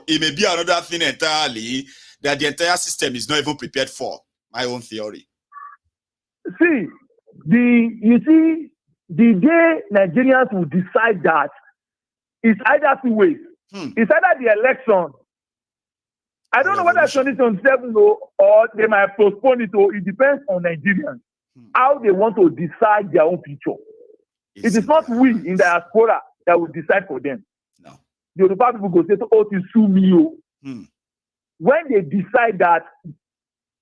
it may be another thing entirely that the entire system is not even prepared for. My own theory. See, the day Nigerians will decide that it's either two ways. It's either the election. I don't know whether it's 2027 or they might postpone it. It depends on Nigerians how they want to decide their own future. It is not we in the diaspora that will decide for them. No. The Yoruba people go say, "Oh, to sue me." When they decide that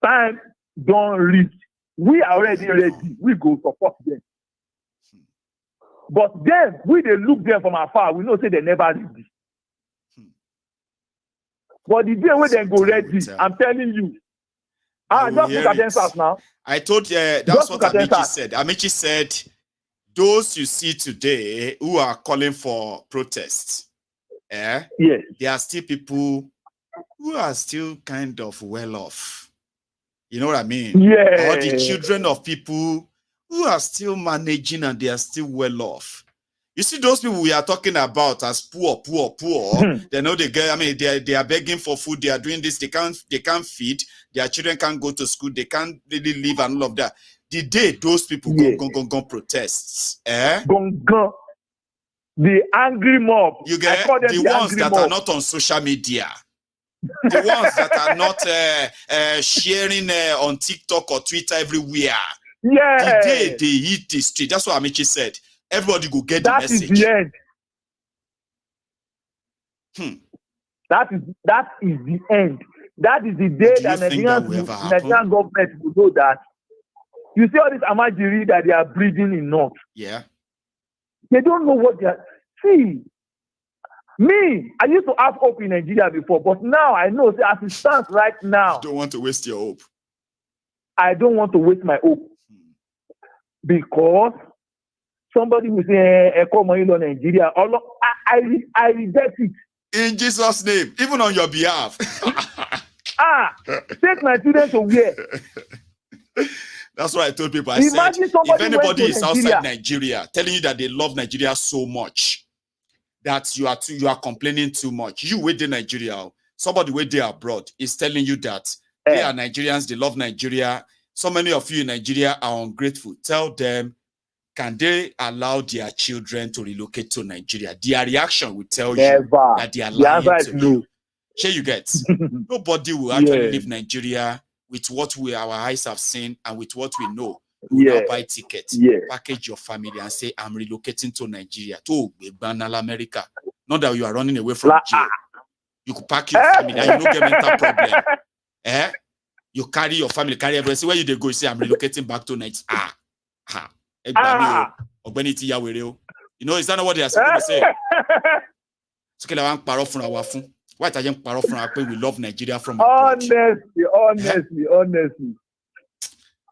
time don't reach, we are already ready. We go support them. But then we they look them from afar. We know say they never ready. But the day when they go ready, I'm telling you. Just look at themselves now. I told you that's what Amici said. Amici said, those you see today who are calling for protests, yes, there are still people who are still kind of well off. You know what I mean? Yeah. Or the children of people who are still managing and they are still well off. You see, those people we are talking about as poor. They know they get. I mean, they are begging for food. They are doing this. They can't feed. Their children can't go to school. They can't really live and all of that. The day those people go protests, the angry mob. You get the ones that are not on social media. The ones that are not sharing on TikTok or Twitter everywhere. Yeah. The day they hit the street. That's what Amici said. Everybody go get the message. That is the end. That is the end. That is the day that Nigerian government will know that. You see all this Amajiri that they are breeding in North. Yeah. They don't know what they are. See, me, I used to have hope in Nigeria before, but now I know, as it stands right now. You don't want to waste your hope. I don't want to waste my hope. Because somebody will say, come on, Nigeria. I reject it. In Jesus' name, even on your behalf. Take my children to where? That's what I told people. I said, if anybody is outside Nigeria telling you that they love Nigeria so much, that you are complaining too much. You wait in Nigeria, somebody wait there abroad is telling you that they are Nigerians, they love Nigeria. So many of you in Nigeria are ungrateful. Tell them, can they allow their children to relocate to Nigeria? Their reaction will tell you that they are lying to you. Sure, you get. Nobody will actually leave Nigeria with what our eyes have seen and with what we know. You will now buy tickets, package your family, and say, I'm relocating to Nigeria, to America. Not that you are running away from jail. You could pack your family and you don't get mental problem. You carry your family, carry everyone. See where you go, you say, I'm relocating back to Nigeria. You know, is that not what they are supposed to say? Why are you we love Nigeria from honestly.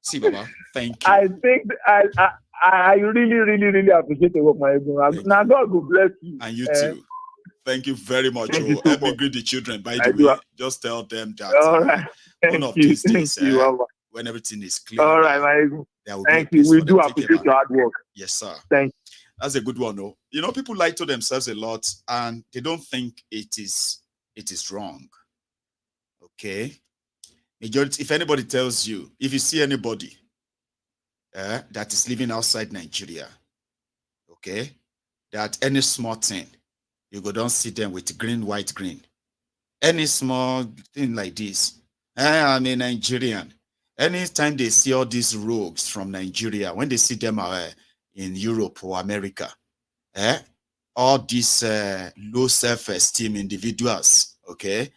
See, Baba, thank you. I think I really appreciate the work, my husband. Now God will bless you. And you too. Thank you very much. Let me greet the children, by the way. Just tell them that one of these days, when everything is clear. All right, my husband. Thank you. We do appreciate your hard work. Yes, sir. Thank you. That's a good one, though. You know, people lie to themselves a lot and they don't think it is wrong. Okay? Majority, if anybody tells you, if you see anybody that is living outside Nigeria, okay, that any small thing, you go don't see them with green, white, green. Any small thing like this, I'm a Nigerian. Anytime they see all these rogues from Nigeria, when they see them in Europe or America, all these low self-esteem individuals, okay,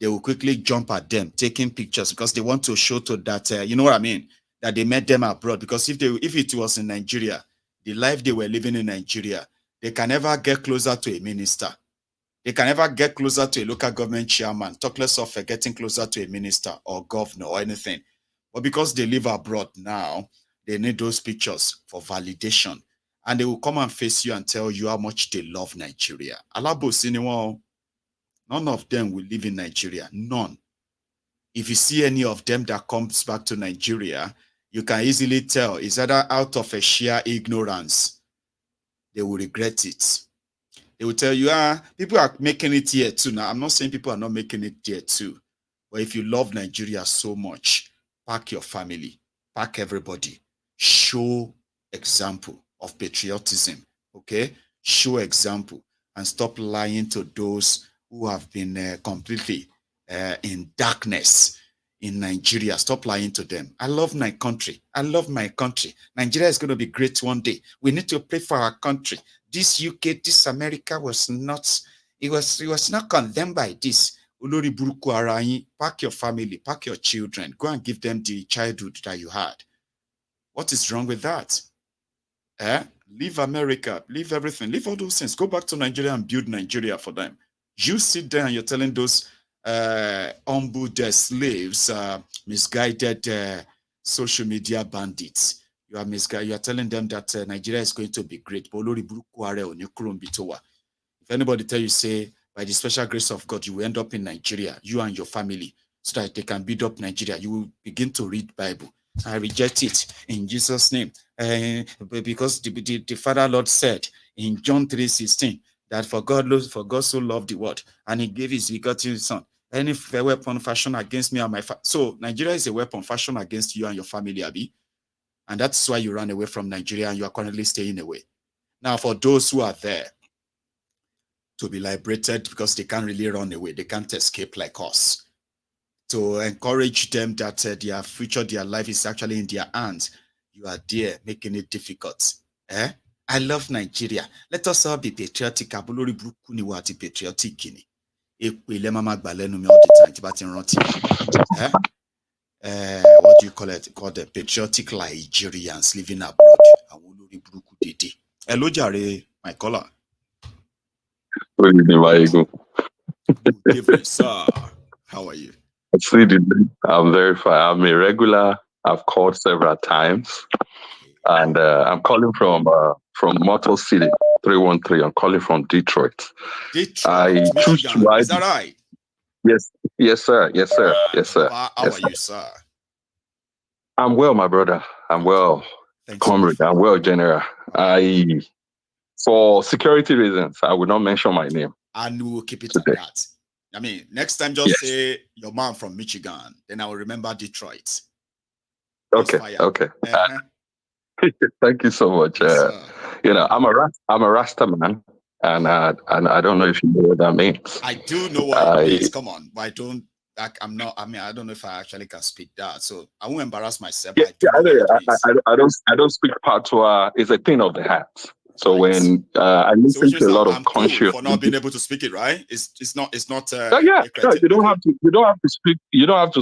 they will quickly jump at them, taking pictures because they want to show to that, you know what I mean, that they met them abroad. Because if it was in Nigeria, the life they were living in Nigeria, they can never get closer to a minister. They can never get closer to a local government chairman, talk less of getting closer to a minister or governor or anything. But because they live abroad now, they need those pictures for validation. And they will come and face you and tell you how much they love Nigeria. None of them will live in Nigeria. None. If you see any of them that comes back to Nigeria, you can easily tell it's either out of a sheer ignorance. They will regret it. They will tell you, people are making it here too. Now, I'm not saying people are not making it here too. But if you love Nigeria so much, pack your family, pack everybody, show example of patriotism, okay? Show example and stop lying to those who have been completely in darkness in Nigeria. Stop lying to them. I love my country. I love my country. Nigeria is going to be great one day. We need to pray for our country. This UK, this America was not, it was not condemned by this. Olori buruku ara yin, pack your family, pack your children, go and give them the childhood that you had. What is wrong with that? Leave America, leave everything, leave all those things. Go back to Nigeria and build Nigeria for them. You sit there and you're telling those humbled slaves, misguided social media bandits. You are misguided. You are telling them that Nigeria is going to be great. If anybody tell you, say, by the special grace of God, you will end up in Nigeria, you and your family, so that they can build up Nigeria, you will begin to read Bible. I reject it in Jesus' name. Because the Father Lord said in John 3:16 that for God so loved the world, and he gave his begotten son. Any weapon fashioned against me and my family. So Nigeria is a weapon fashioned against you and your family, Abi. And that's why you ran away from Nigeria and you are currently staying away. Now, for those who are there to be liberated because they can't really run away, they can't escape like us, to encourage them that their future, their life is actually in their hands, you are there making it difficult. I love Nigeria. Let us all be patriotic. Abulori buruku ni wa ti patriotic ni. Ile mama gba lẹ́nu mi all the time tí bá ti rántí. What do you call it? Called the patriotic Nigerians living abroad. Àwọn olórí burúkú dédé. Hello jàre, my caller. Good evening, my ego. Good evening, sir. How are you? I'm very fine. I'm a regular. I've called several times, and I'm calling from Motor City 313. I'm calling from Detroit. Detroit, Michigan. Is that right? Yes, sir. Yes, sir. How are you, sir? I'm well, my brother. I'm well, comrade. I'm well, General. For security reasons, I will not mention my name. And we will keep it today. At that. I mean, next time, just say your man from Michigan. Then I will remember Detroit. Okay. Thank you so much. Yes, I'm a Rasta man, and I don't know if you know what that means. I do know what it means. Come on, but I don't. I don't know if I actually can speak that, so I won't embarrass myself. I don't speak patois. It's a thing of the heart. So right. When I listen to a lot of conscious for not being able to speak it, right? It's not. No, you don't have to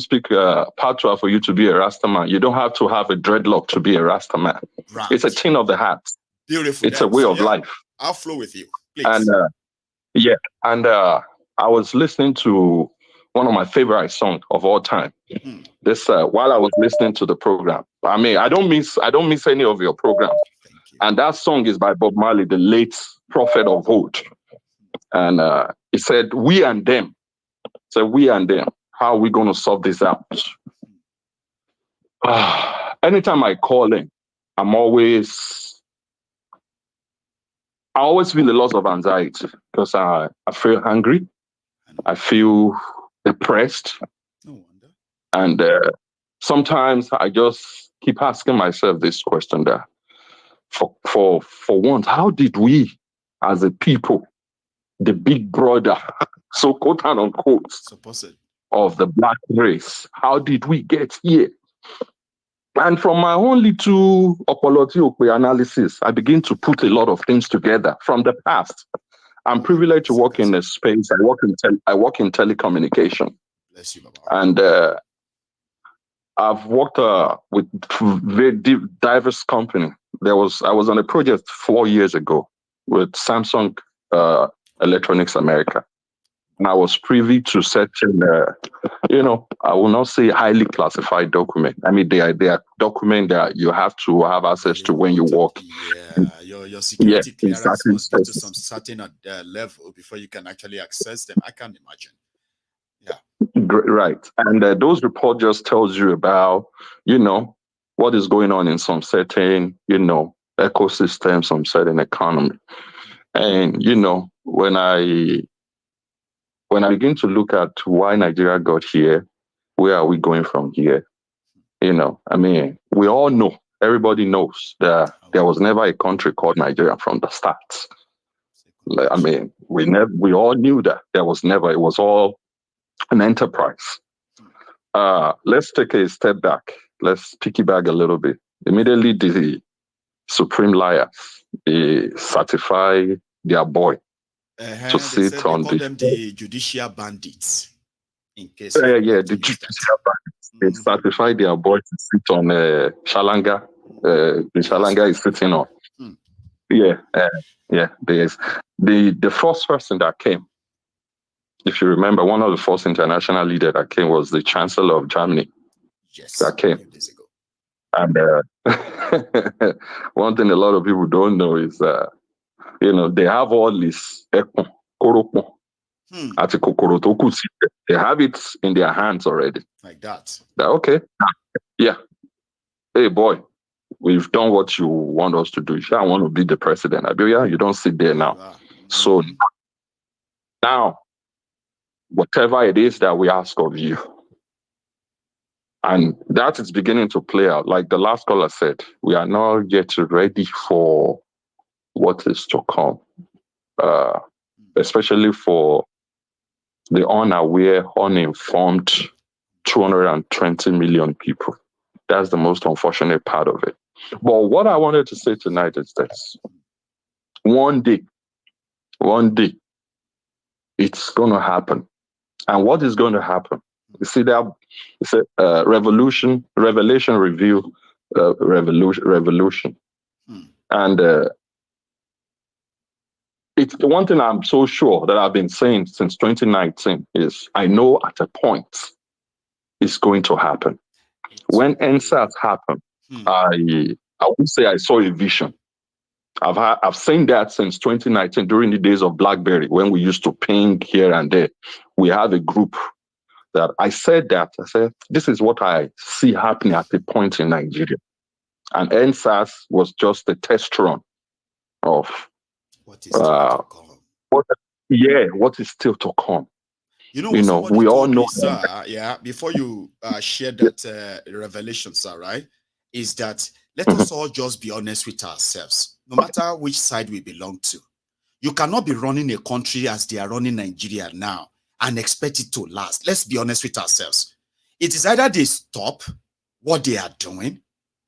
speak patois for you to be a Rasta man. You don't have to have a dreadlock to be a Rasta man. Right. It's a thing of the heart. Beautiful. It's a way of life. I'll flow with you, please. And I was listening to one of my favorite songs of all time. This while I was listening to the program. I mean, I don't miss any of your programs. And that song is by Bob Marley, the late prophet of old. And he said, we and them. So we and them. How are we going to sort this out? Anytime I call in, I always feel a lot of anxiety because I feel hungry. I feel depressed. No wonder. And sometimes I just keep asking myself this question there. For once, how did we, as a people, the big brother, so quote and unquote, of the black race, how did we get here? And from my own little Opolotiope analysis, I begin to put a lot of things together from the past. I'm privileged to work in a space. I work in telecommunication. Bless you, Baba. And I've worked with very diverse companies. I was on a project 4 years ago with Samsung Electronics America. And I was privy to certain, I will not say highly classified document. I mean, they are document that you have to have access to when you work. Yeah, your security clearance must be to some certain level before you can actually access them. I can't imagine. Yeah. Right. And those reports just tells you about, what is going on in some certain, ecosystem, some certain economy. And when I begin to look at why Nigeria got here, where are we going from here? I mean, we all know, everybody knows that there was never a country called Nigeria from the start. I mean, we all knew that there was never. It was all an enterprise. Let's take a step back. Let's piggyback a little bit. Immediately, the supreme liars, they certify their boy to sit on they call them the judicial bandits. In case the judicial bandits, they certify their boy to sit on Shalanga. The Shalanga is sitting on. There's the first person that came. If you remember, one of the first international leaders that came was the Chancellor of Germany. Yes, that came. Days ago. And one thing a lot of people don't know is, they have all this. They have it in their hands already. Like that. Okay. Yeah. Hey, boy, we've done what you want us to do. If I want to be the president, you don't sit there now. So now, whatever it is that we ask of you, and that is beginning to play out. Like the last caller said, we are not yet ready for what is to come, especially for the unaware, uninformed 220 million people. That's the most unfortunate part of it. But what I wanted to say tonight is this. One day, it's going to happen. And what is going to happen? You see that it's a revelation review, revolution. And it's the one thing I'm so sure that I've been saying since 2019 is I know at a point it's going to happen. When NSAS happened, I would say I saw a vision. I've seen that since 2019 during the days of BlackBerry when we used to ping here and there. We have a group that I said, this is what I see happening at the point in Nigeria. And NSAS was just a test run of what is still to come. What is still to come. We all know me, sir, before you share that revelation, sir, right, is that let us all just be honest with ourselves, no matter which side we belong to. You cannot be running a country as they are running Nigeria now and expect it to last. Let's be honest with ourselves. It is either they stop what they are doing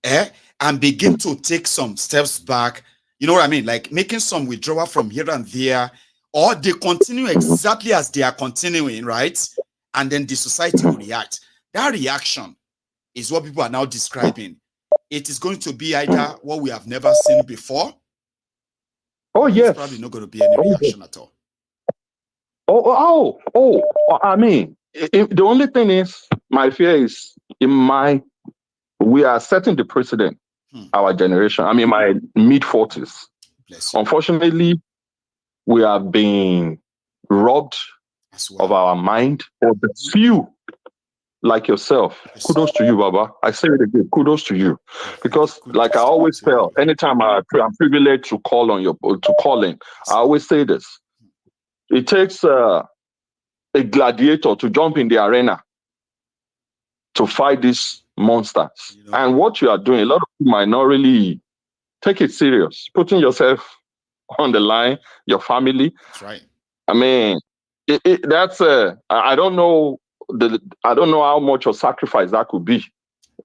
and begin to take some steps back, you know what I mean, like making some withdrawal from here and there, or they continue exactly as they are continuing, right? And then the society will react. That reaction is what people are now describing. It is going to be either what we have never seen before. Yes. Probably not going to be any reaction at all. I mean, the only thing is, my fear is, we are setting the precedent, our generation. I mean, my mid-40s. Unfortunately, we are being robbed of our mind. For the few, like yourself, kudos to you, Baba. I say it again, kudos to you. Because like I always tell, anytime I'm privileged to call in, I always say this. It takes a gladiator to jump in the arena to fight these monsters. And what you are doing, a lot of people might not really take it serious. Putting yourself on the line, your family. That's right. I mean, that's I don't know how much of sacrifice that could be.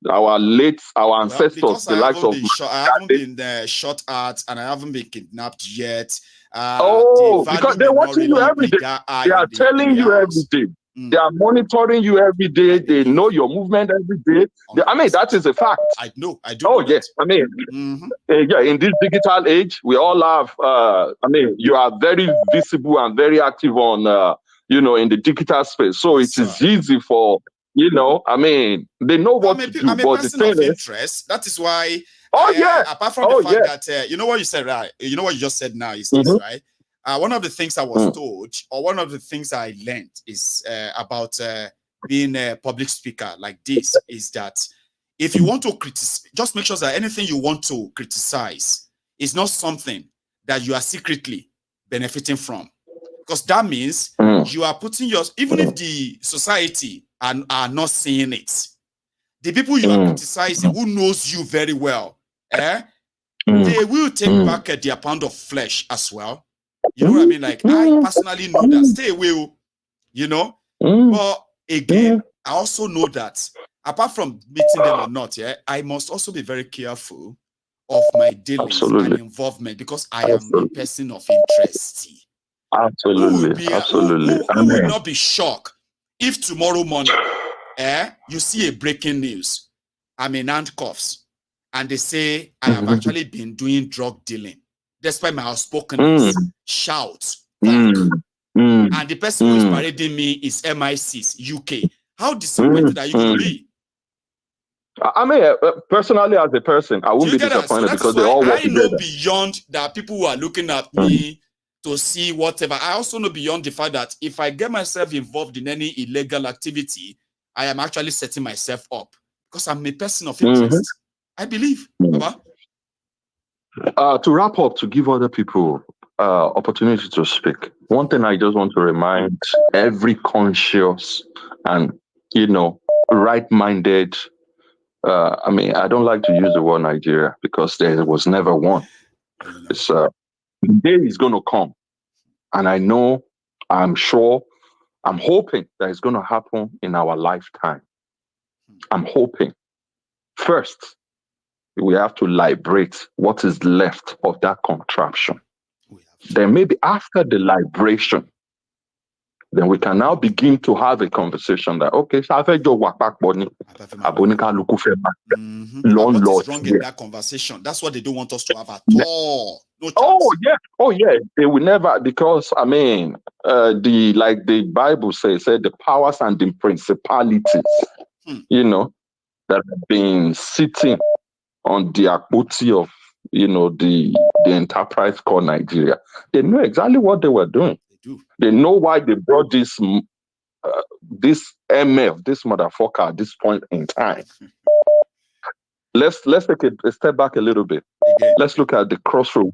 Our ancestors, the likes of I haven't been shot at, and I haven't been kidnapped yet. Because they're watching you every day. They are telling you every day. They are monitoring you every day. They know your movement every day. I mean, that is a fact. I know. I do. Oh, yes. I mean, in this digital age, we all have, you are very visible and very active on, in the digital space. So it is easy for, they know what to do. I'm a person of interest. That is why, apart from the fact that, you know what you said, right? You know what you just said now is this, right? One of the things I was told, or one of the things I learned is about being a public speaker like this, is that if you want to criticize, just make sure that anything you want to criticize is not something that you are secretly benefiting from. Because that means you are putting even if the society are not seeing it, the people you are criticizing, who knows you very well, they will take back their pound of flesh as well. You know what I mean? Like, I personally know that. Stay away, you know? But again, I also know that apart from meeting them or not, I must also be very careful of my dealings and involvement, because I am a person of interest. Absolutely. Who will not be shocked if tomorrow morning you see a breaking news, I'm in handcuffs, and they say I have actually been doing drug dealing, despite my outspokenness, shout, and the person who is parading me is MI6 UK. How disappointed are you going to be? I mean, personally, as a person, I won't be disappointed, so because they all work together. I know beyond that people who are looking at me to see whatever. I also know beyond the fact that if I get myself involved in any illegal activity, I am actually setting myself up, because I'm a person of interest. I believe, Baba. To wrap up, to give other people opportunity to speak, one thing I just want to remind every conscious and, right-minded, I mean, I don't like to use the word Nigeria, because there was never one. It's the day is going to come, and I'm sure, I'm hoping that it's going to happen in our lifetime. I'm hoping. First, we have to liberate what is left of that contraption. Then maybe after the liberation, then we can now begin to have a conversation that, okay, what is wrong in that conversation? That's what they don't want us to have at all. No chance. Oh yeah. They will never, because I mean, the Bible says, the powers and the principalities, that have been sitting on the akbuti of the enterprise called Nigeria. They know exactly what they were doing. They do. They know why they brought this MF, this motherfucker, at this point in time. Let's take a step back a little bit. Let's look at the crossroad.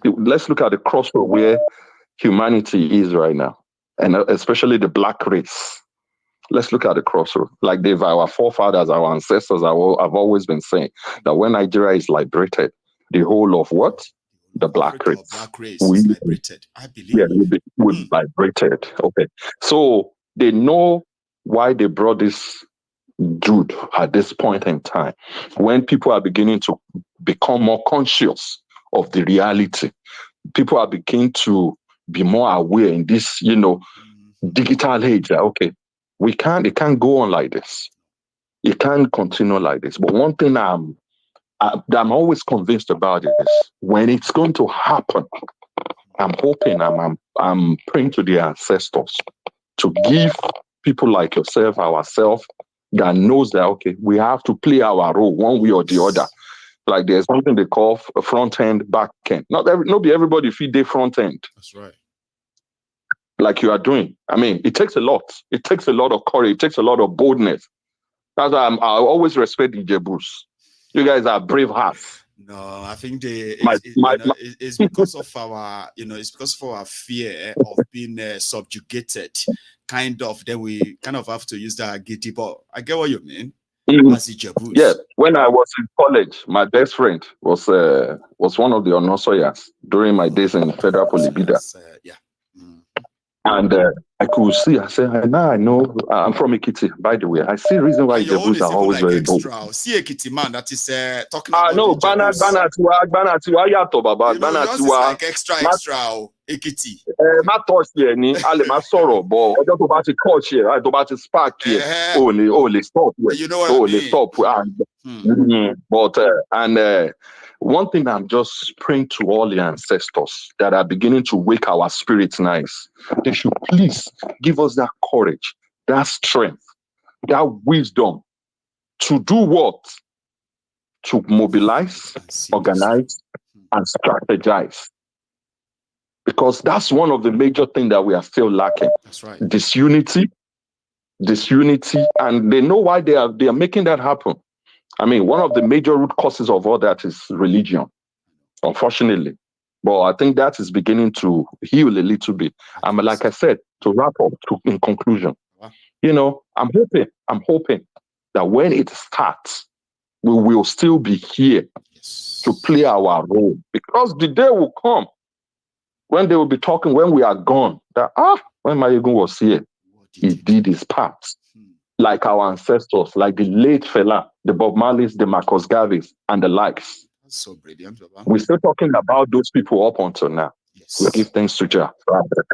Let's look at the crossroad where humanity is right now, and especially the black race. Let's look at the crossroad. Like our forefathers, our ancestors have always been saying, that when Nigeria is liberated, the whole of what? The black race. Is liberated. I believe. Yeah, will be liberated. Okay. So they know why they brought this dude at this point in time, when people are beginning to become more conscious of the reality. People are beginning to be more aware in this, digital age. Okay, it can't go on like this. It can't continue like this. But one thing I'm always convinced about is, when it's going to happen, I'm hoping, I'm praying to the ancestors to give people like yourself, ourselves, that knows that, okay, we have to play our role one way or the other. Like, there's something they call a front end, back end. Not everybody feed their front end. That's right. Like you are doing. I mean, it takes a lot. It takes a lot of courage. It takes a lot of boldness. That's why I always respect the Jebus. You guys are brave hearts. No, I think it's because of our, it's because of our fear of being subjugated. Kind of, then we kind of have to use that giddy, but I get what you mean. As a Jebus. Yeah, when I was in college, my best friend was one of the Onosoyas during my days in Federal Polybida. Yeah. And I could see, I said, now I know, I'm from Ekiti, by the way. I see the reason why Jebus are always very bold. See Ekiti man that is talking about no, Banatiwa, Yato, Baba, Banatiwa. Like extra, Ekiti. Not touch here, Ale Masoro, but I don't about to touch here, I don't about to spark here. Only stop here. You know what I mean? Stop. But, one thing I'm just praying to all the ancestors that are beginning to wake our spirits nice, they should please give us that courage, that strength, that wisdom to do what? To mobilize, organize, and strategize. Because that's one of the major things that we are still lacking. That's right. Disunity, and they know why they are making that happen. I mean, one of the major root causes of all that is religion, unfortunately. But I think that is beginning to heal a little bit. Like I said, to wrap up, in conclusion, I'm hoping that when it starts, we will still be here to play our role, because the day will come when they will be talking, when we are gone, that when Mayegun was here, he did his part. Like our ancestors, like the late Fela, the Bob Marleys, the Marcus Garveys, and the likes. That's so brilliant, Baba. We're still talking about those people up until now. Yes. We give thanks to Jah.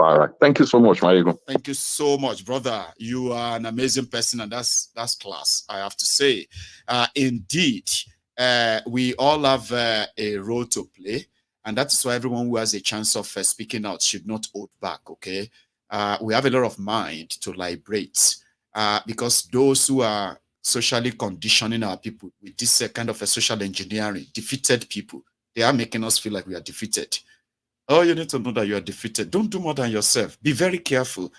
All right. Thank you so much, Mayegun. Thank you so much, brother. You are an amazing person, and that's class, I have to say. Indeed, we all have a role to play, and that's why everyone who has a chance of speaking out should not hold back, okay? We have a lot of mind to liberate, because those who are socially conditioning our people with this kind of a social engineering, defeated people, they are making us feel like we are defeated. Oh, you need to know that you are defeated. Don't do more than yourself. Be very careful.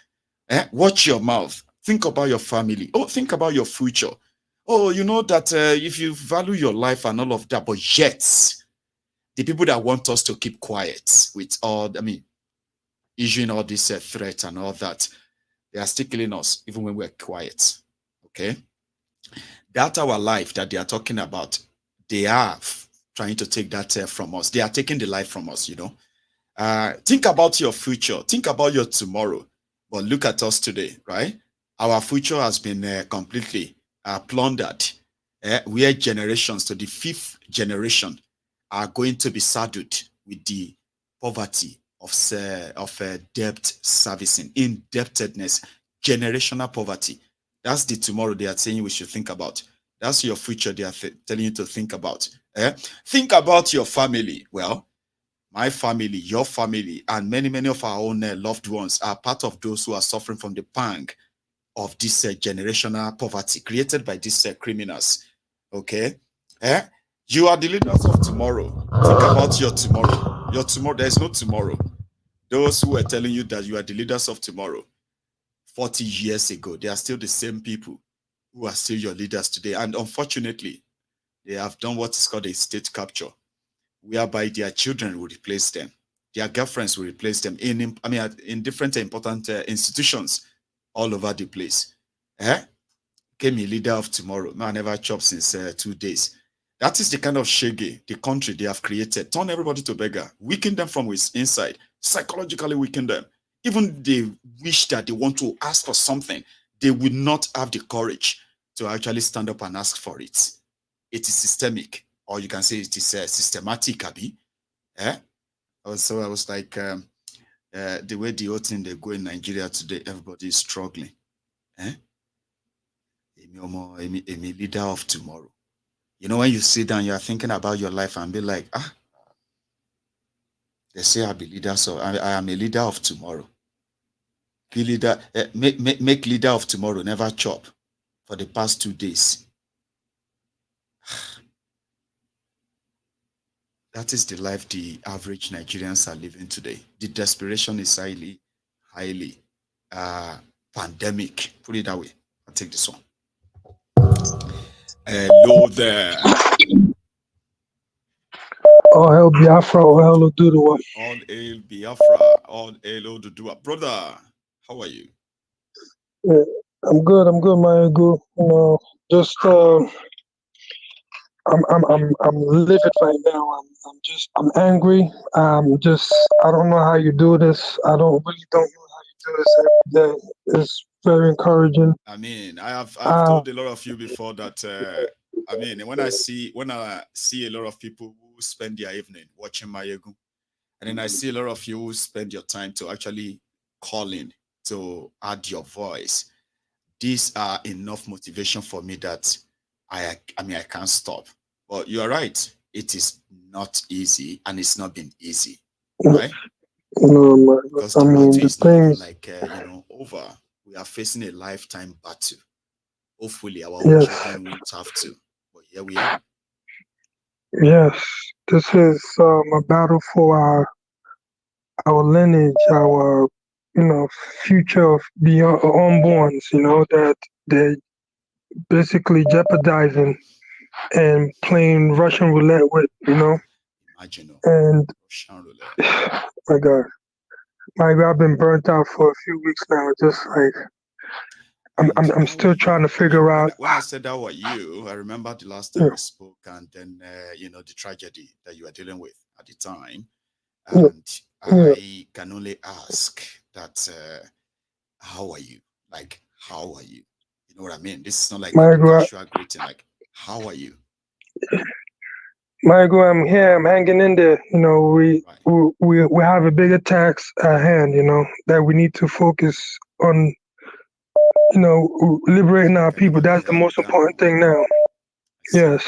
Watch your mouth. Think about your family. Oh, think about your future. Oh, you know that if you value your life and all of that, but yet the people that want us to keep quiet with all, issuing all this threat and all that, they are still killing us even when we're quiet. Okay? That's our life that they are talking about. They are trying to take that from us. They are taking the life from us, think about your future. Think about your tomorrow. But look at us today, right? Our future has been completely plundered. Where generations to the fifth generation are going to be saddled with the poverty of debt servicing, indebtedness, generational poverty. That's the tomorrow they are saying we should think about. That's your future they are telling you to think about. Think about your family. Well, my family, your family, and many, many of our own loved ones are part of those who are suffering from the pang of this generational poverty created by these criminals. Okay? You are the leaders of tomorrow. Think about your tomorrow. Your tomorrow, there's no tomorrow. Those who are telling you that you are the leaders of tomorrow 40 years ago, they are still the same people who are still your leaders today. And unfortunately, they have done what is called a state capture, whereby their children will replace them, their girlfriends will replace them in different important institutions all over the place. Came a leader of tomorrow. No, I never chopped since 2 days. That is the kind of shege the country they have created. Turn everybody to beggar, weaken them from inside, psychologically weaken them. Even they wish that they want to ask for something, they will not have the courage to actually stand up and ask for it. It is systemic, or you can say it is systematic, Abi. So I was like, the way the whole thing they go in Nigeria today, everybody is struggling. A leader of tomorrow. When you sit down, you are thinking about your life and be like, they say I'll be leader, so I am a leader of tomorrow. Be leader, make leader of tomorrow, never chop for the past 2 days. That is the life the average Nigerians are living today. The desperation is highly, highly pandemic. Put it that way. I'll take this one. Hello there. All hail Biafra, all hail Oduduwa. All hail Biafra, all hail Oduduwa. Brother, how are you? Yeah, I'm good, my good. Just I'm livid right now. I'm angry. I don't know how you do this. I don't know how you do this every day. It's very encouraging. I've told a lot of you before that when I see a lot of people who spend their evening watching Mayegu, and then I see a lot of you who spend your time to actually call in to add your voice. These are enough motivation for me that I can't stop. But you're right. It is not easy, and it's not been easy, right? No, because the battle is not even like over. We are facing a lifetime battle. Hopefully, our own children won't have to. But here we are. Yes, this is a battle for our lineage, our future of beyond unborns. That they're basically jeopardizing and playing Russian roulette with. And my God, I've been burnt out for a few weeks now. Just like I'm still trying to figure out. When I said that were you, I remember the last time we spoke, and then the tragedy that you were dealing with at the time, and I can only ask that, how are you? Like, how are you? You know what I mean? This is not like a casual greeting. Like, how are you? Michael, I'm here. I'm hanging in there. We have a bigger task at hand. That we need to focus on. Liberating our people. That's the most important thing now. Yes,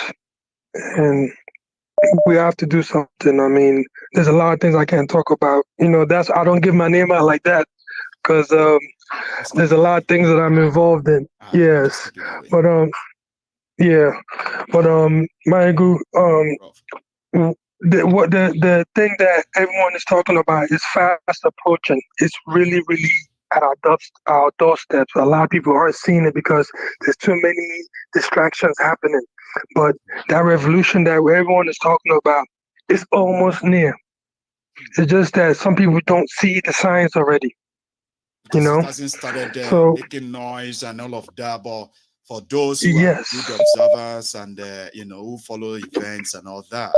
and we have to do something. I mean, there's a lot of things I can't talk about. I don't give my name out like that because there's a lot of things that I'm involved in. Yes, but Michael, the thing that everyone is talking about is fast approaching. It's really, really at our doorsteps. A lot of people aren't seeing it because there's too many distractions happening. But that revolution that everyone is talking about is almost near. It's just that some people don't see the signs already. It hasn't started making noise and all of that, but for those who are good observers and who follow events and all that,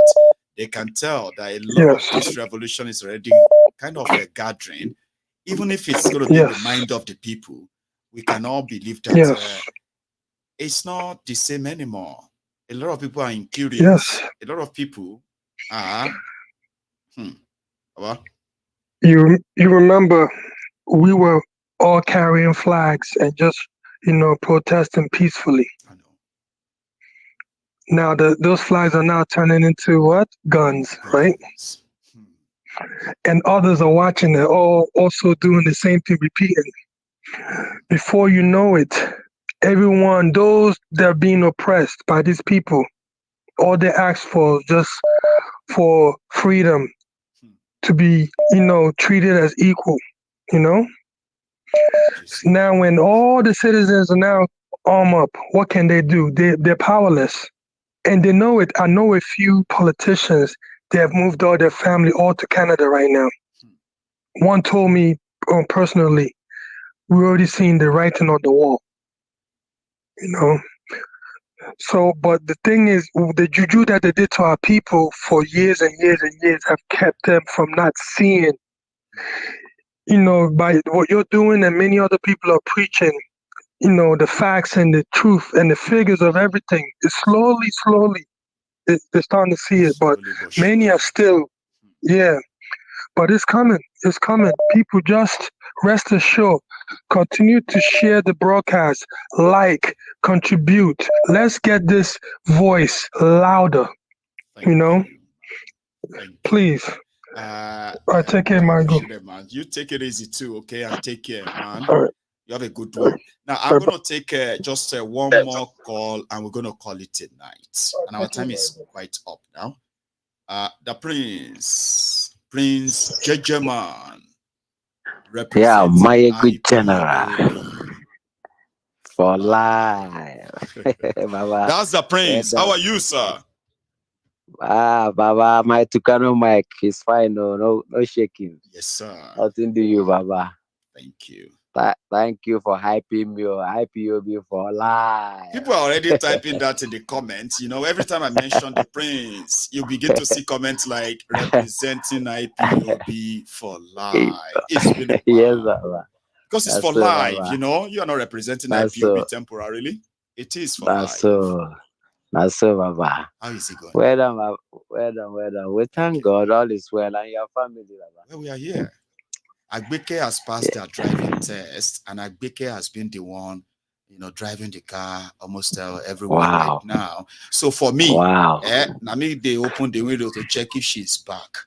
they can tell that a lot of this revolution is already kind of a gathering. Even if it's going to be in the mind of the people, we can all believe that it's not the same anymore. A lot of people are incurious. A lot of people are. You remember we were all carrying flags and just protesting peacefully. I know. Now those flags are now turning into what? Guns, right? And others are watching it, all also doing the same thing, repeating. Before you know it, everyone, those that are being oppressed by these people, all they ask for is just for freedom, to be, treated as equal, Now when all the citizens are now armed up, what can they do? They're powerless. And they know it. I know a few politicians, they have moved all their family all to Canada right now. One told me personally, we already seen the writing on the wall. So, but the thing is, the juju that they did to our people for years and years and years have kept them from not seeing, by what you're doing and many other people are preaching, the facts and the truth and the figures of everything. It's slowly, they're starting to see it, but many are still, but it's coming. It's coming. People just rest assured. Continue to share the broadcast, contribute. Let's get this voice louder. Please. Take care, Michael. You take it easy too, okay? And take care, man. You have a good one. Now, I'm going to take just one more call, and we're going to call it a night. And our time is quite up now. The Prince Jejeman. Yeah, my good general. For life. Baba. That's the Prince. How are you, sir? Baba, my Tucano mic is fine. No shaking. Yes, sir. Nothing to you, Baba. Thank you. Thank you for hyping me or IPOB for life. People are already typing that in the comments. Every time I mention the Prince, you begin to see comments like representing IPOB for life. It's been a while. Yes, Baba. Because it's for life, Baba. You are not representing IPOB temporarily. It is for life. That's so, Baba. How is it going? Well done, Baba. Well done. We thank God all is well and your family, Baba. Well, we are here. Agbeke has passed their driving test, and Agbeke has been the one, driving the car almost everywhere right now. So for me, I mean, they open the window to check if she's back.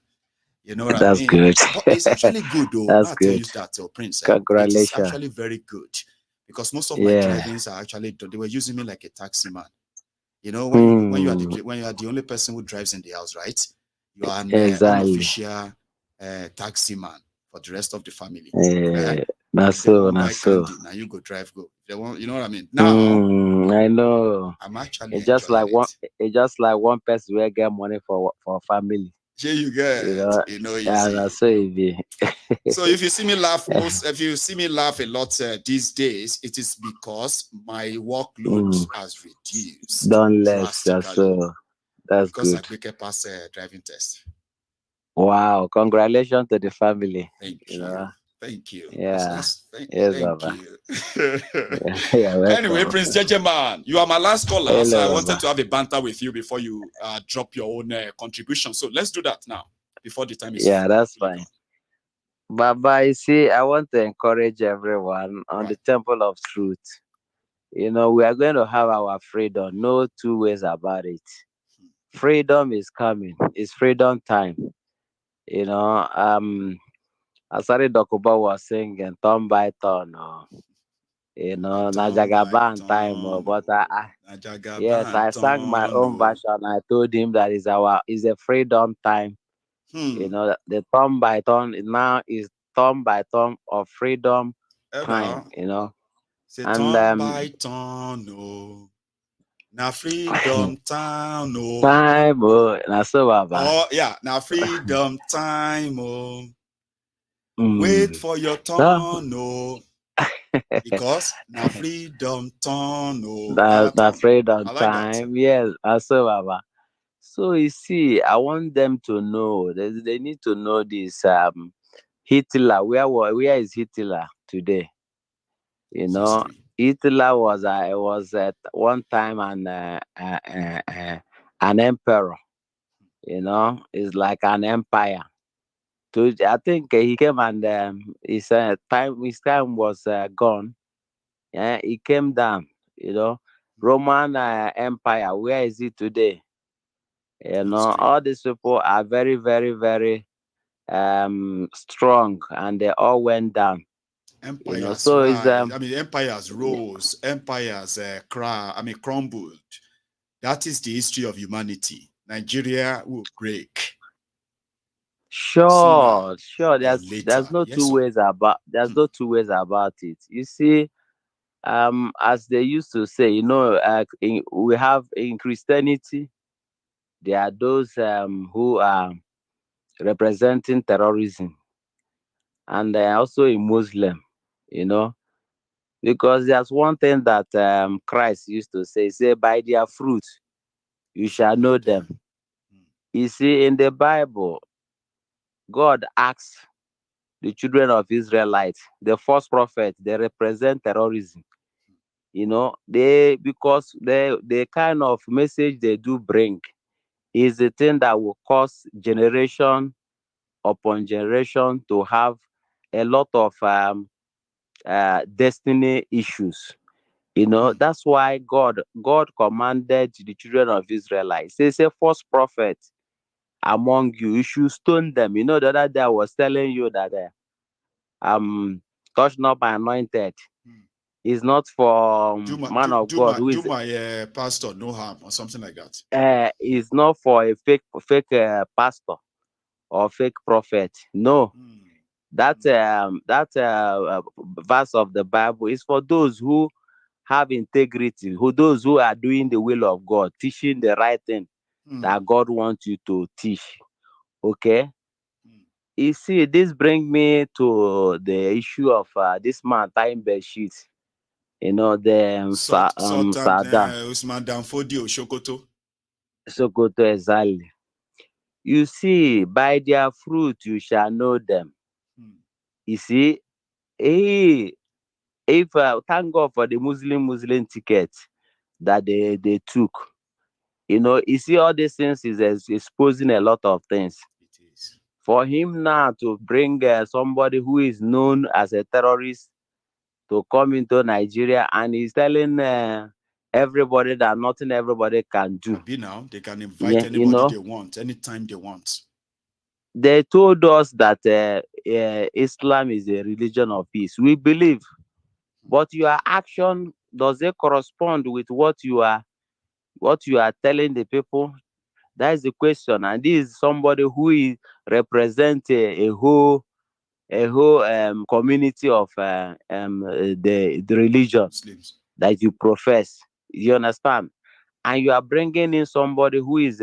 You know what I mean? Good. But it's actually good, though. That's good. Use that, Prince. Congratulations. It is actually very good because most of my drivings are actually, they were using me like a taxi man. When you are the only person who drives in the house, right? You are an unofficial taxi man for the rest of the family. That's so. Now you go drive, go. They want, you know what I mean? Now I know. I'm actually it's just like one person will get money for family. Here you get, Yeah, easy. that's so easy. So if you see me laugh a lot these days, it is because my workload has reduced. Don't let that's because good. I make a pass driving test. Wow! Congratulations to the family. Thank you. Thank you. Yeah. Thank Baba. you. Yeah, Anyway, Prince Jejeman, you are my last caller, Hello, so I Baba. wanted to have a banter with you before you drop your own contribution. So let's do that now before the time is. Yeah, that's fine. Gone. Baba, you see, I want to encourage everyone on the Temple of Truth. We are going to have our freedom. No two ways about it. Freedom is coming. It's freedom time. Asari Dokuba was singing turn by turn. Najagaban time. But yes, I sang my own version. I told him that is a freedom time. The turn by turn now is turn by turn of freedom time. Say turn by turn, no. Now freedom time, no. Time, na so Baba. Oh yeah, now freedom time, oh. Wait for your turn, no. Because now freedom turn, no. That's freedom like time. That. Yes, na so Baba. So you see, I want them to know. They need to know this. Hitler, where is Hitler today? Hitler was at one time an emperor. It's like an empire. I think he came and his time was gone. Yeah, he came down. Roman Empire. Where is it today? All these people are very, very, very strong, and they all went down. Empires So empires rose, empires crumbled. That is the history of humanity. Nigeria will break. Sure. There's no two ways about it. You see, as they used to say, we have in Christianity, there are those who are representing terrorism, and also a Muslim, because there's one thing that Christ used to say, by their fruit you shall know them. You see, in the Bible, God asks the children of Israelites, the first prophet, they represent terrorism. Because the kind of message they do bring is the thing that will cause generation upon generation to have a lot of destiny issues. That's why God commanded the children of Israelites. They say, first prophet among you should stone them. The other day I was telling you that touch not by anointed is not for man of God who is my pastor no harm or something like that. Is not for a fake pastor or fake prophet. No. That verse of the Bible is for those who have integrity, those who are doing the will of God, teaching the right thing that God wants you to teach. Okay. You see, this brings me to the issue of this man tying bed sheets. The Usman Danfodio Sokoto, exactly. You see, by their fruit you shall know them. You see, if thank God for the Muslim ticket that they took. You see, all these things is exposing a lot of things. It is. For him now to bring somebody who is known as a terrorist to come into Nigeria, and he's telling everybody that nothing everybody can do. Now they can invite anybody they want, anytime they want. They told us that Islam is a religion of peace. We believe, but your action, does it correspond with what you are telling the people? That is the question. And this is somebody who represents a whole community of the religion Muslims that you profess. You understand? And you are bringing in somebody who is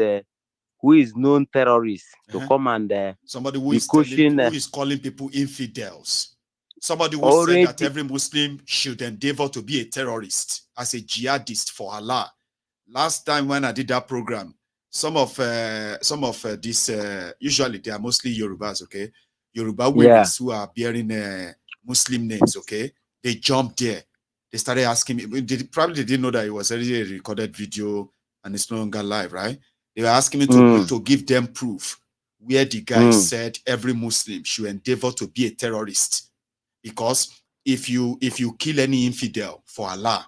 who is known terrorist to come and somebody who be is telling, pushing, who is calling people infidels. Somebody who already said that every Muslim should endeavor to be a terrorist as a jihadist for Allah. Last time when I did that program, some of these usually they are mostly Yorubas, okay, Yoruba women who are bearing Muslim names, okay, they jumped there. They started asking me. They probably didn't know that it was already a recorded video and it's no longer live, right? They were asking me to give them proof where the guy said every Muslim should endeavor to be a terrorist, because if you kill any infidel for Allah,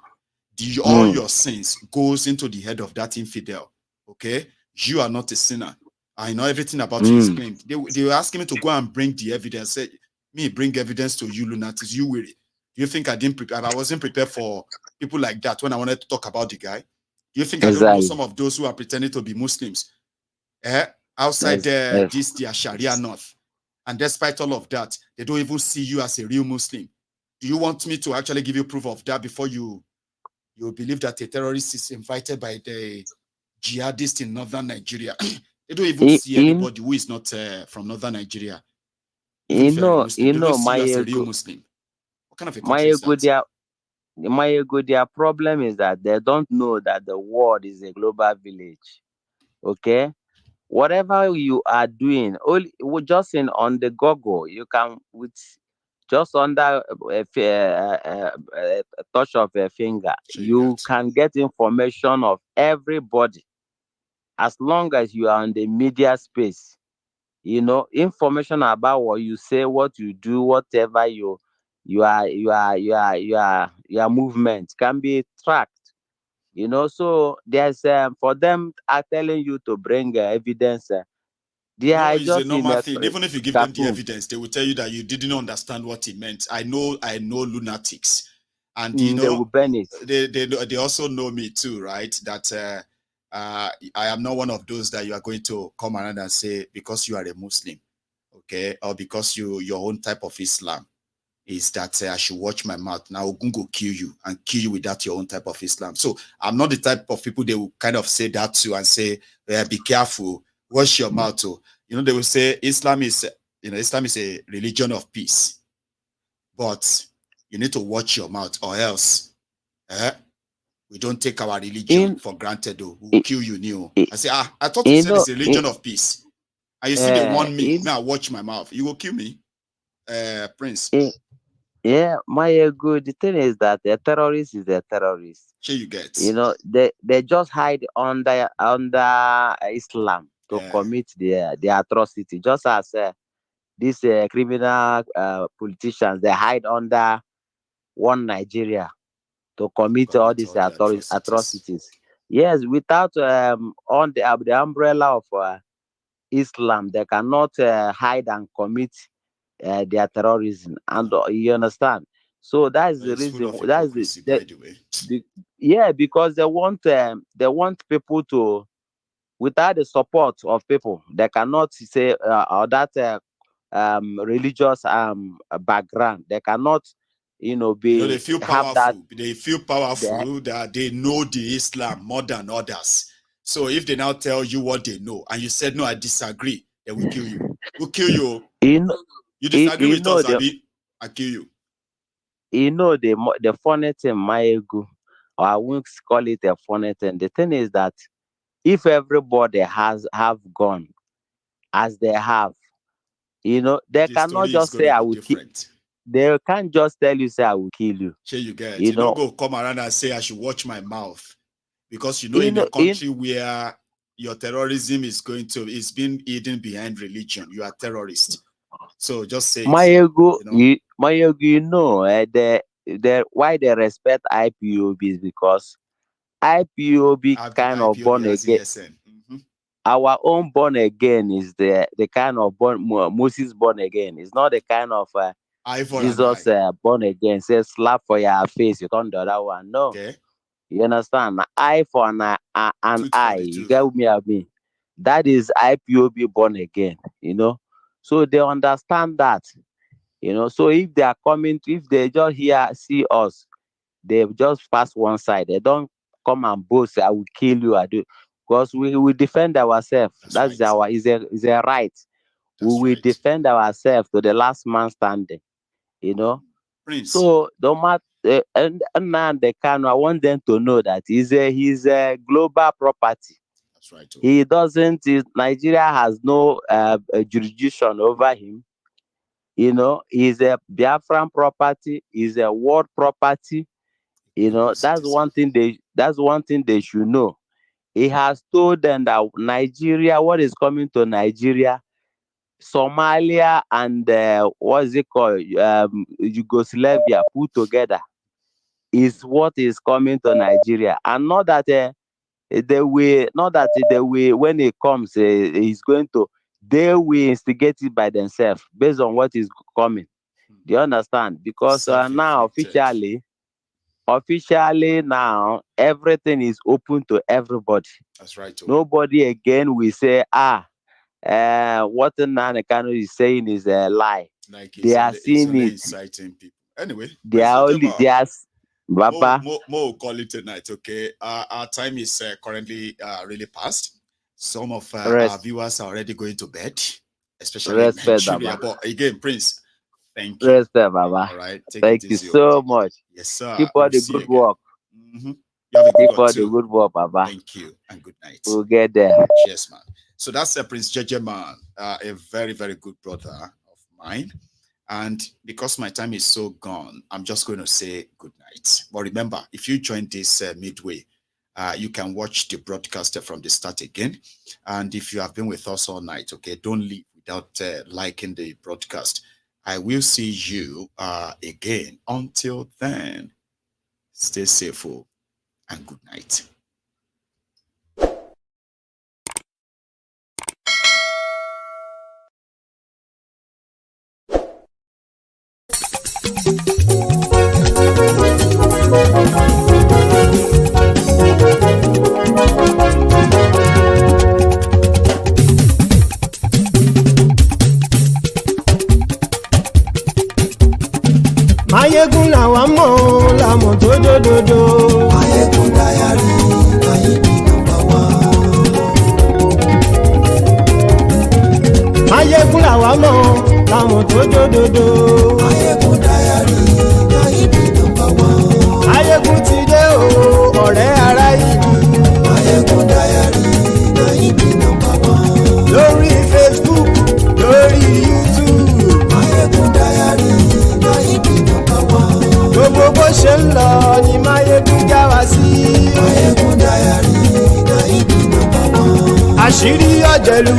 all your sins goes into the head of that infidel. Okay, you are not a sinner. I know everything about you is claimed. They were asking me to go and bring the evidence. Say, me bring evidence to you, lunatics. You will. Do you think I didn't prepare? I wasn't prepared for people like that when I wanted to talk about the guy. Do you think I don't know some of those who are pretending to be Muslims? Outside this their Sharia North, and despite all of that, they don't even see you as a real Muslim. Do you want me to actually give you proof of that before you believe that a terrorist is invited by the jihadists in northern Nigeria? They don't even see anybody who is not from northern Nigeria. Even if you're a Muslim, they don't see you as a real Muslim. What kind of a country is that? Their problem is that they don't know that the world is a global village. Okay? Whatever you are doing, just on the Google, you can, with just under a touch of a finger, you can get information of everybody. As long as you are in the media space, information about what you say, what you do, whatever your movement can be tracked. So there's for them are telling you to bring evidence. They are It's a just in normal a thing. Even if you give them the evidence, they will tell you that you didn't understand what it meant. I know lunatics, and they will burn it. they also know me too, right? That I am not one of those that you are going to come around and say because you are a Muslim, okay, or because your own type of Islam is that I should watch my mouth. Now Ogun go kill you and kill you without your own type of Islam. So I'm not the type of people they will kind of say that to and say, be careful, watch your mouth. Too. They will say Islam is a religion of peace, but you need to watch your mouth or else we don't take our religion for granted. Though we'll kill you, Neo. I say, I thought you said it's a religion of peace, and you see they want me. Now watch my mouth. You will kill me, Prince. Yeah, my good. The thing is that a terrorist is a terrorist. Sure, you get. They just hide under Islam to commit the atrocity. Just as these criminal politicians, they hide under one Nigeria to commit all these atrocities. Yes, without on the umbrella of Islam, they cannot hide and commit their terrorism. And you understand? So that is the reason. That is because they want people to, without the support of people, they cannot say or that religious background. They cannot, they feel powerful. They feel powerful that they know the Islam more than others. So if they now tell you what they know and you said no, I disagree, they will kill you. We'll kill you. You disagree with us, Abi? I kill you. The funny thing, Maegu, or I won't call it a funny thing. The thing is that if everybody have gone as they have, they cannot just say I will kill. They can't just tell you say I will kill you. Sure, you get. You don't go come around and say I should watch my mouth, because in a country where your terrorism is being hidden behind religion, you are terrorist. So just say Mayego, why they respect IPOB is because IPOB kind of born again. Mm-hmm. Our own born again is the kind of Moses born again. It's not the kind of Jesus born again. Say slap for your face, you turn the other one. No, okay. You understand? Eye for an eye. You get me? I mean, that is IPOB born again. So they understand that. So if they are coming, if they just see us, they just pass one side. They don't come and boast, I will kill you. I do. because we will defend ourselves. That's right. our is a right. We will defend ourselves to the last man standing. You know. Prince. So no matter and the Kanu, I want them to know that he's a global property. That's right. Too. He doesn't. Nigeria has no jurisdiction over him. You know, he's a Biafran property. He's a world property. You know, that's one thing they should know. He has told them that Nigeria, what is coming to Nigeria, Somalia and what is it called, Yugoslavia put together is what is coming to Nigeria, and not that when it comes, he's going to, they will instigate it by themselves based on what is coming. Do you understand? Because now officially now everything is open to everybody. That's right. Too. Nobody again will say, what Nana Kanu is saying is a lie. Like they are seeing it. Inciting people. Anyway, they are only Baba. More call it tonight, okay? Our time is currently really past. Some of our viewers are already going to bed, especially in Nigeria. But again, Prince, thank you. Respect, Baba. All right. Thank you so much. Yes, sir. Keep on the good work. Mm-hmm. You have a good one too. The good work, Baba. Thank you and good night. We'll get there. Cheers, man. So that's Prince Jeje Man, a very, very good brother of mine. And because my time is so gone, I'm just going to say good night. But remember, if you join this midway, you can watch the broadcast from the start again. And if you have been with us all night, okay, don't leave without liking the broadcast. I will see you again. Until then, stay safe and good night. Mayegun làwa mọ̀ làmọ̀ tó dòdòdò. Mayegun Diary Nayibi #1. Mayegun làwa mọ̀ làmọ̀ tó dòdòdò. Mayegun Diary Nayibi #1. Mayegun ti dé o ọ̀rẹ́ ara yìí. Mayegun Diary Nayibi #1. Lórí Facebook, lórí YouTube. Mayegun Diary Nayibi #1. Gbogbo bó ṣe ń lọ ni Mayegun já wa sí. Mayegun Diary Nayibi #1. Àṣírí ọ̀jẹ̀lú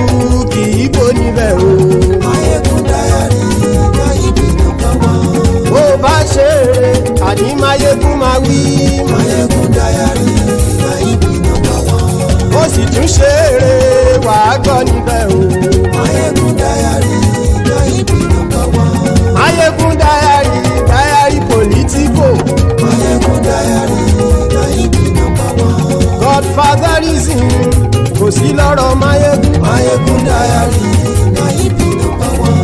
kì í bò níbẹ̀ o. Mayegun Diary Nayibi #1. Bó bá ṣe eré àní Mayegun máa wí. Mayegun Diary Nayibi #1. Ó sì tún ṣe eré wàá gbọ́ níbẹ̀ o. Mayegun Diary Nayibi #1. Mayegun Diary politico. Mayegun Diary Nayibi #1. Godfatherism kò sí lọ́rọ̀ Mayegun. Mayegun Diary Nayibi #1.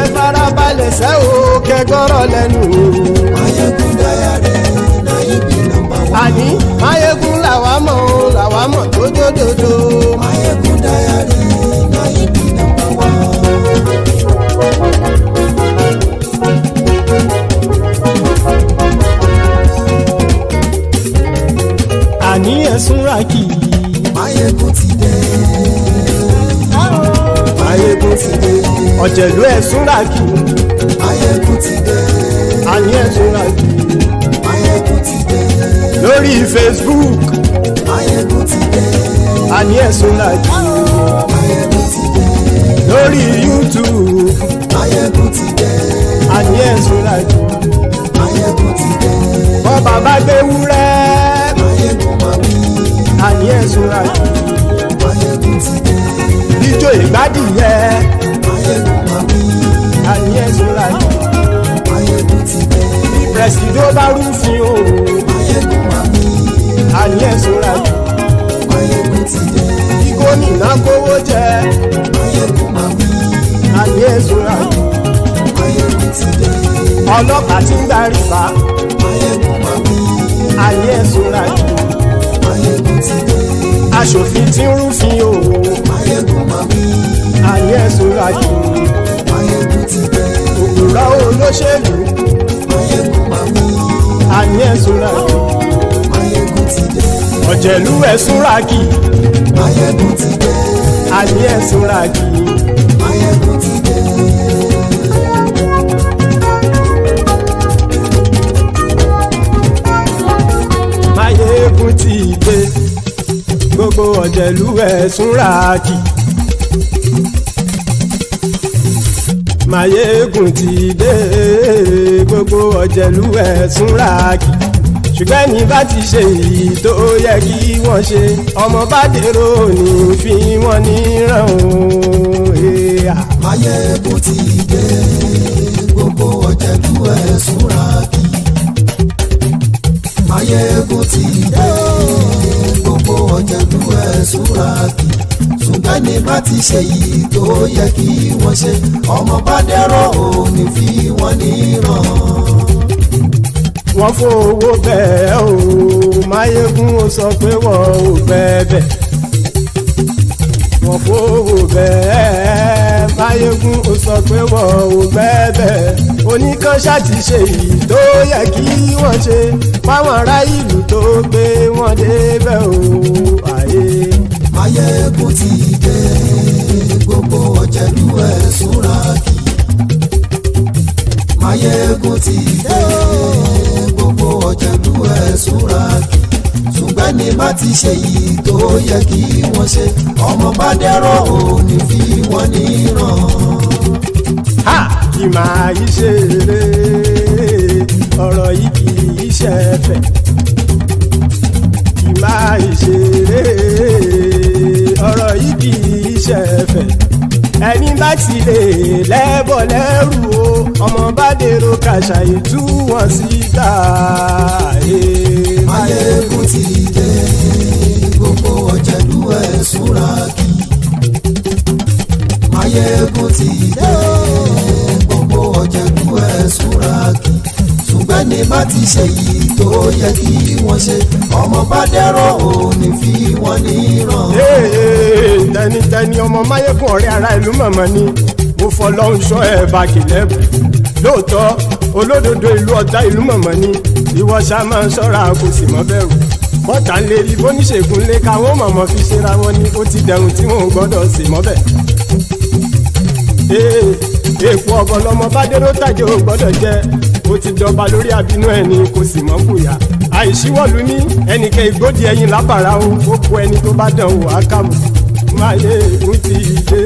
Ẹ farabalẹ̀ sẹ́ o kẹgọ́rọ̀ lẹ́nu o. Mayegun Diary Nayibi #1. Àní Mayegun làwa mọ̀ tó dòdòdò. Mayegun Diary Nayibi #1. Àní ẹ̀sùn ràkì. Mayegun ti dé. Mayegun ti dé. Ọ̀jẹ̀lú ẹ̀sùn ràkì. Mayegun ti dé. Àní ẹ̀sùn ràkì. Mayegun ti dé. Lórí Facebook. Mayegun ti dé. Àní ẹ̀sùn ràkì. Mayegun ti dé. Lórí YouTube. Mayegun ti dé. Àní ẹ̀sùn ràkì. Mayegun ti dé. Bọ́ bàbá gbé wúrẹ́. Mayegun máa wí. Àní ẹ̀sùn ràkì. Mayegun ti dé. Ijó ìgbádìyẹ. Mayegun máa wí. Àní ẹ̀sùn ràkì. Mayegun ti dé. Bí pẹ̀sìdó bá rúfin o. Mayegun máa wí. Àní ẹ̀sùn ràkì. Mayegun ti dé. Bí gómìnà kówó jẹ. Mayegun máa wí. Àní ẹ̀sùn ràkì. Mayegun ti dé. Ọlọ́pàá tí ń gba rìbá. Mayegun máa wí. Àní ẹ̀sùn ràkì. Mayegun ti dé. aṣòfin tí ń rúfin o. Máyégún máa wí. Àní ẹ̀sùn ràjò. Máyégún ti dé. Òpùrọ́ olóṣèlú. Máyégún máa wí. Àní ẹ̀sùn ràjò. Máyégún ti dé. Ọ̀jẹ̀lú ẹ̀sùn ràgì. Máyégún ti dé. Àní ẹ̀sùn ràgì. Máyégún ti dé. Máyégún ti dé. Gbogbo ọ̀jẹ̀lú ẹ̀sùn ràgì. Máyégún ti dé. Gbogbo ọ̀jẹ̀lú ẹ̀sùn ràgì. Ṣùgbọ́n ní bá ti ṣe èyí tó yẹ kí wọ́n ṣe, ọmọ bá dèrò ní fi wọ́n níran o. Máyégún ti dé. Gbogbo ọ̀jẹ̀lú ẹ̀sùn ràgì. Máyégún ti dé. Gbogbo ọ̀jẹ̀lú ẹ̀sùn ràgì. Ṣùgbọ́n ní bá ti ṣe èyí tó yẹ kí wọ́n ṣe, ọmọ bá dèrò ní fi wọ́n níran. Wọ́n fowó bẹ́ẹ̀ o, Máyégún ó sọ pé wọ́n ò bẹ́ẹ̀. Wọ́n fowó bẹ́ẹ̀, Máyégún ó sọ pé wọ́n ò bẹ́ẹ̀. Oníkan ṣáàtì ṣe èyí tó yẹ kí wọ́n ṣe, fáwọn ará ìlú tó gbé wọn débẹ̀ o. Máyégún ti dé. Gbogbo ọ̀jẹ̀lú ẹ̀sùn ràgì. Máyégún ti dé. Gbogbo ọ̀jẹ̀lú ẹ̀sùn ràgì. Ṣùgbọ́n ní bá ti ṣe yìí tó yẹ kí wọ́n ṣe, ọmọ bá dẹ́rọ̀ ò ní fi wọ́n níran. Kì máa yí ṣeré, ọ̀rọ̀ yìí kì í ṣẹ̀fẹ̀. Kì máa yí ṣeré, ọ̀rọ̀ yìí kì í ṣẹ̀fẹ̀. Ẹni bá ti lè lẹ́bọ̀ lẹ́rù o, ọmọ bá dèrò kàṣàyè tú wọn síta. Máyégún ti dé. Gbogbo ọ̀jẹ̀lú ẹ̀sùn ràgì. Máyégún ti dé. Gbogbo ọ̀jẹ̀lú ẹ̀sùn ràgì. Ṣùgbọ́n ní bá ti ṣe yìí tó yẹ kí wọ́n ṣe, ọmọ bá dẹ́rọ̀ ò ní fi wọ́n níran. Tẹnitẹni ọmọ Máyégún ọ̀rẹ́ ara ìlú mọ̀mọ́ ni mo fọlọ́hún ṣọ́ ẹ̀ bá kìlẹ́bù. Lóòótọ́ olódodo ìlú ọ̀tá ìlú mọ̀mọ́ ni ìwọ ṣá máa ń ṣọ́ra kò sì mọ́ bẹ̀rù. Bọ́tà ń lérí bóníṣègùn lé káwọn mọ̀mọ́ fi ṣera wọn ni ó ti dẹrùn tí wọn ò gbọ́dọ̀ sì mọ́ bẹ̀. Èèpo ọ̀bọ lọmọ bá dérò tàjẹ́ ò gbọ́dọ̀ jẹ́, ó ti dọba lórí àbínú ẹni kò sì mọ́ bùyà. Àìsíwọ́lu ní ẹnìkẹ́ ìgbódì ẹyin lábàrá o, ó kó ẹni tó bá dán o àkàmù. Máyégún ti dé.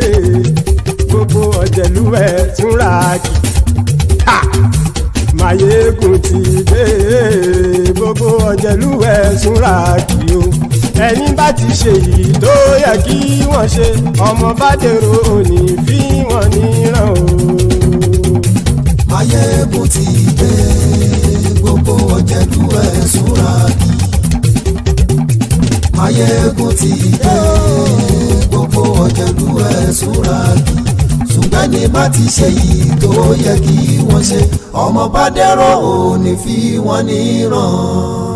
Gbogbo ọ̀jẹ̀lú ẹ̀sùn ràgì. Máyégún ti dé. Gbogbo ọ̀jẹ̀lú ẹ̀sùn ràgì o. Ẹni bá ti ṣe yìí tó yẹ kí wọ́n ṣe, ọmọ bá dèrò òní fi wọ́n níran o. Máyégún ti dé. Gbogbo ọ̀jẹ̀lú ẹ̀sùn ràgì. Máyégún ti dé. Gbogbo ọ̀jẹ̀lú ẹ̀sùn ràgì. Ṣùgbọ́n ní bá ti ṣe yìí tó yẹ kí wọ́n ṣe, ọmọ bá dẹ́rọ̀ ò ní fi wọ́n níran.